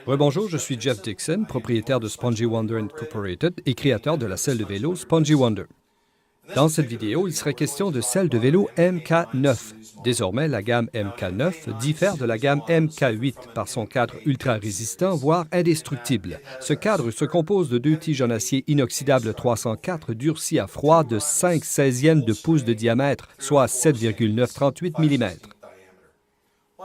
Rebonjour, je suis Jeff Dixon, propriétaire de Spongy Wonder Incorporated et créateur de la selle de vélo Spongy Wonder. Dans cette vidéo, il sera question de selle de vélo MK9. Désormais, la gamme MK9 diffère de la gamme MK8 par son cadre ultra résistant, voire indestructible. Ce cadre se compose de deux tiges en acier inoxydable 304 durcies à froid de 5/16e de pouce de diamètre, soit 7,938 mm.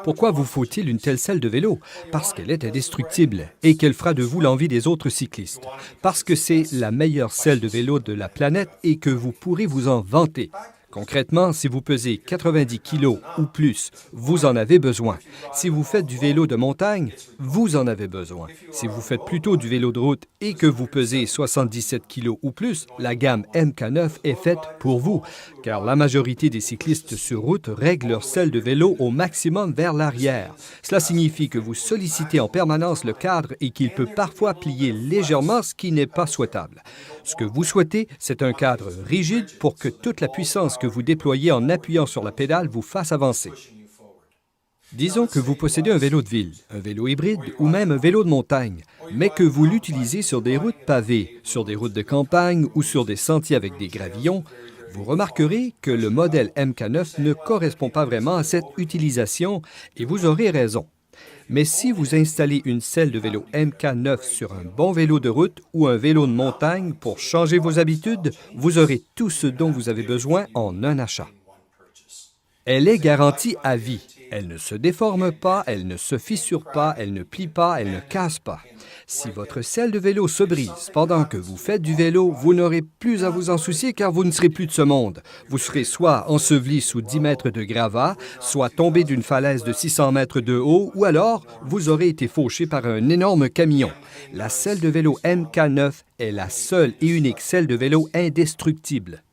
Pourquoi vous faut-il une telle selle de vélo? Parce qu'elle est indestructible et qu'elle fera de vous l'envie des autres cyclistes. Parce que c'est la meilleure selle de vélo de la planète et que vous pourrez vous en vanter. Concrètement, si vous pesez 90 kg ou plus, vous en avez besoin. Si vous faites du vélo de montagne, vous en avez besoin. Si vous faites plutôt du vélo de route et que vous pesez 77 kg ou plus, la gamme MK9 est faite pour vous, car la majorité des cyclistes sur route règlent leur selle de vélo au maximum vers l'arrière. Cela signifie que vous sollicitez en permanence le cadre et qu'il peut parfois plier légèrement, ce qui n'est pas souhaitable. Ce que vous souhaitez, c'est un cadre rigide pour que toute la puissance que vous déployez en appuyant sur la pédale vous fasse avancer. Disons que vous possédez un vélo de ville, un vélo hybride ou même un vélo de montagne, mais que vous l'utilisez sur des routes pavées, sur des routes de campagne ou sur des sentiers avec des gravillons. Vous remarquerez que le modèle MK9 ne correspond pas vraiment à cette utilisation et vous aurez raison. Mais si vous installez une selle de vélo MK9 sur un bon vélo de route ou un vélo de montagne pour changer vos habitudes, vous aurez tout ce dont vous avez besoin en un achat. Elle est garantie à vie. Elle ne se déforme pas, elle ne se fissure pas, elle ne plie pas, elle ne casse pas. Si votre selle de vélo se brise pendant que vous faites du vélo, vous n'aurez plus à vous en soucier car vous ne serez plus de ce monde. Vous serez soit enseveli sous 10 mètres de gravats, soit tombé d'une falaise de 600 mètres de haut, ou alors vous aurez été fauché par un énorme camion. La selle de vélo MK9 est la seule et unique selle de vélo indestructible.